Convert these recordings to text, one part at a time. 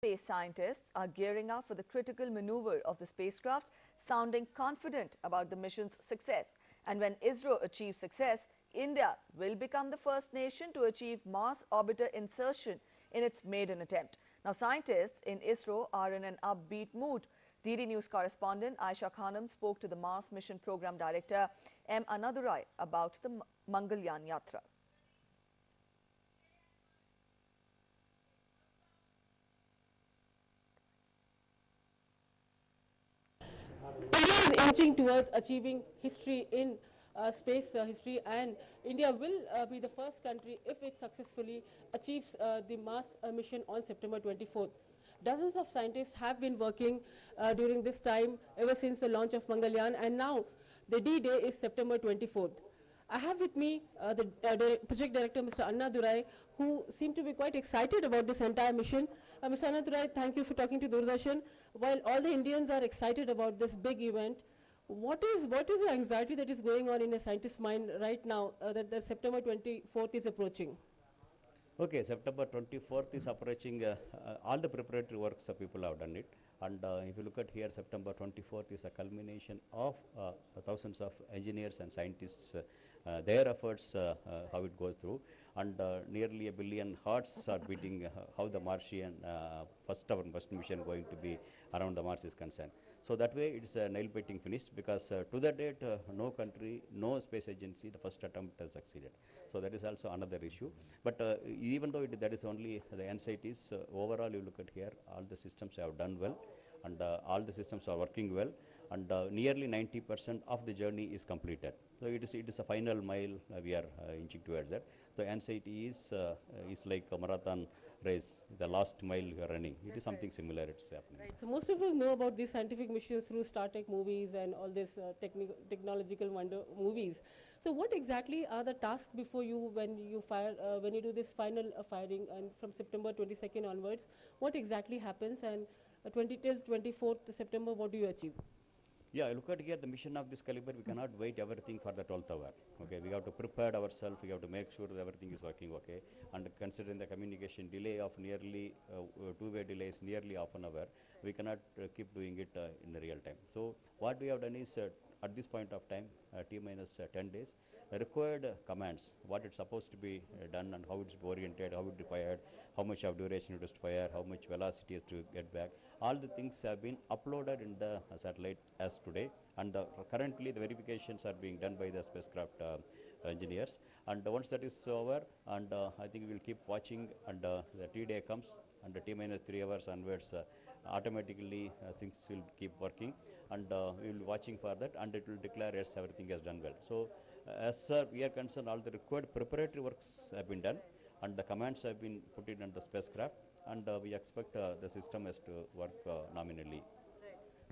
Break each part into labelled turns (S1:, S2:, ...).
S1: Space scientists are gearing up for the critical maneuver of the spacecraft, sounding confident about the mission's success. And when ISRO achieves success, India will become the first nation to achieve Mars orbiter insertion in its maiden attempt. Now, scientists in ISRO are in an upbeat mood. DD News correspondent Aisha Khanam spoke to the Mars Mission Program Director M. Annadurai about the Mangalyaan Yatra.
S2: India is inching towards achieving history in space history, and India will be the first country if it successfully achieves the Mars mission on September 24th. Dozens of scientists have been working during this time ever since the launch of Mangalyaan, and now the D-Day is September 24th. I have with me the project director, Mr. Annadurai, who seemed to be quite excited about this entire mission. Mr. Annadurai, thank you for talking to Doordarshan. While all the Indians are excited about this big event, what is the anxiety that is going on in a scientist's mind right now that the September 24th is approaching?
S3: Okay, September 24th is approaching. All the preparatory works people have done it. And if you look at here, September 24th is a culmination of thousands of engineers and scientists, their efforts, how it goes through. And nearly 1 billion hearts are beating how the Martian first mission going to be around the Mars is concerned. So that way it's a nail-biting finish, because to the date, no country, no space agency, the first attempt has succeeded. So that is also another issue. But even though that is only the insight is, overall you look at here, all the systems have done well, and all the systems are working well, and nearly 90% of the journey is completed. So it is a final mile we are inching towards that. The anxiety is like a marathon race, the last mile you are running. It is something similar, it's happening.
S2: Right. So most of us know about these scientific missions through Star Trek movies and all these technological wonder movies. So what exactly are the tasks before you when you fire when you do this final firing, and from September 22nd onwards, what exactly happens, and 20 till 24th September, what do you achieve?
S3: Yeah, look at here, the mission of this caliber, we cannot wait everything for the 12th hour. Okay, we have to prepare ourselves, we have to make sure that everything is working okay. And considering the communication delay of nearly, two-way delays, nearly half an hour, we cannot keep doing it in the real time. So what we have done is, at this point of time, T-minus 10 days, the required commands, what it's supposed to be done and how it's oriented, how it fired, how much of duration it is to fire, how much velocity is to get back. All the things have been uploaded in the satellite as today, and currently the verifications are being done by the spacecraft engineers. And once that is over, and I think we will keep watching, and the T-day comes, and the T-minus 3 hours onwards, automatically things will keep working, and we will be watching for that, and it will declare yes, everything has done well. So as we are concerned, all the required preparatory works have been done, and the commands have been put in on the spacecraft, and we expect the system has to work nominally.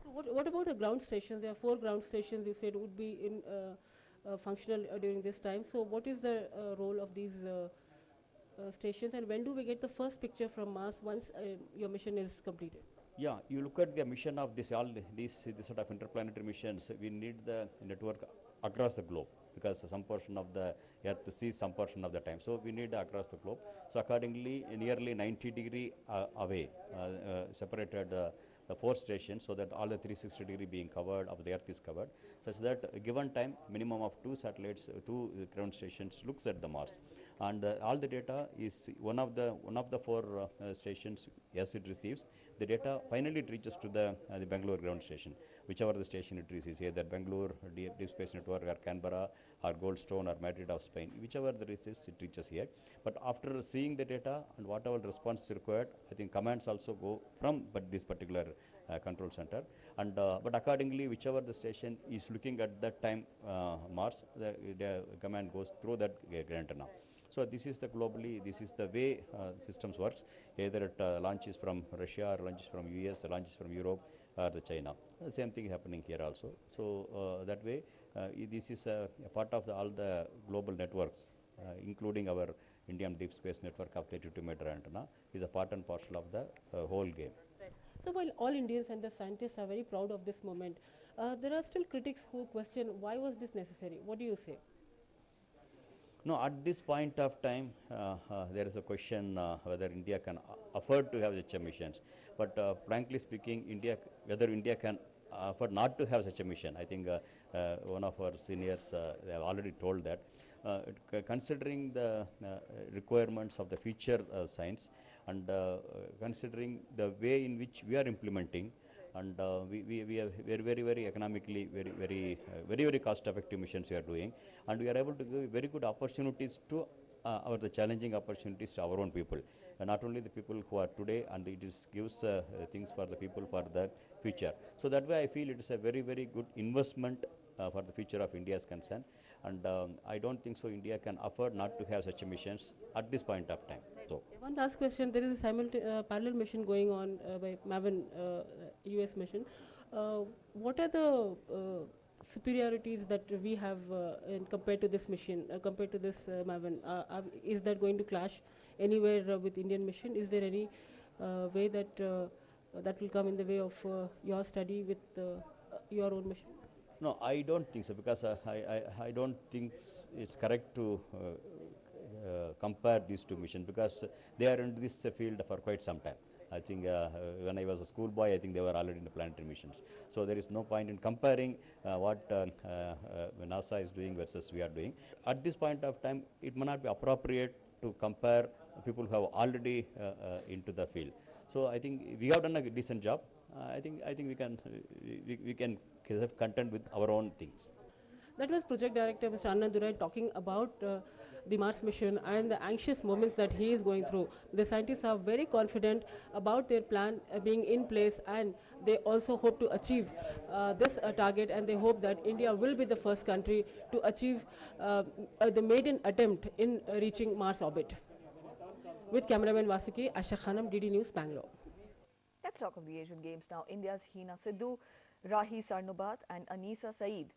S2: So what about the ground stations? There are 4 ground stations you said would be in functional during this time. So what is the role of these stations, and when do we get the first picture from Mars once your mission is completed?
S3: Yeah, you look at the mission of this, all these sort of interplanetary missions, we need the network across the globe, because some portion of the Earth sees some portion of the time. So we need across the globe. So accordingly, nearly 90-degree away, separated the 4 stations, so that all the 360-degree being covered of the Earth is covered, such that a given time, minimum of 2 satellites, 2 ground stations looks at the Mars. And all the data is one of the 4 stations, yes, it receives the data. Finally it reaches to the Bangalore ground station, whichever the station it receives, either Bangalore Deep Space Network, or Canberra, or Goldstone, or Madrid of Spain, whichever the receives, it reaches here. But after seeing the data and whatever response is required, I think commands also go from this particular control center, and but accordingly, whichever the station is looking at that time Mars, the command goes through that antenna. So this is the globally, this is the way systems works. Either it launches from Russia, or launches from US, or launches from Europe, or the China. The same thing happening here also. So that way, this is a part of all the global networks, including our Indian Deep Space Network of 32-meter antenna, is a part and parcel of the whole game.
S2: Right. So while all Indians and the scientists are very proud of this moment, there are still critics who question why was this necessary. What do you say?
S3: No, at this point of time, there is a question whether India can afford to have such a missions. But frankly speaking, whether India can afford not to have such a mission, I think one of our seniors they have already told that. Considering the requirements of the future science and considering the way in which we are implementing, and we are very economically very cost effective missions we are doing, and we are able to give very good opportunities to the challenging opportunities to our own people, not only the people who are today, and it gives things for the people for the future. So that way I feel it is a very good investment for the future of India is concerned, and I don't think so India can afford not to have such missions at this point of time. So
S2: One last question. There is a parallel mission going on by Maven US mission. What are the superiorities that we have compared to this mission, compared to this Maven? Is that going to clash anywhere with Indian mission? Is there any way that that will come in the way of your study with your own mission?
S3: no, I don't think so, because I don't think it's correct to compare these two missions, because they are in this field for quite some time. I think when I was a schoolboy, I think they were already in the planetary missions. So there is no point in comparing what NASA is doing versus we are doing. At this point of time, it may not be appropriate to compare people who have already into the field. So I think we have done a decent job. I think we can have content with our own things.
S2: That was Project Director Mr. Annadurai talking about the Mars mission and the anxious moments that he is going through. The scientists are very confident about their plan being in place, and they also hope to achieve this target, and they hope that India will be the first country to achieve the maiden attempt in reaching Mars orbit. With cameraman Vasiki, Asha Khanam, DD News, Bangalore.
S1: Let's talk of the Asian Games now. India's Hina Sidhu, Rahi Sarnobat and Anisa Saeed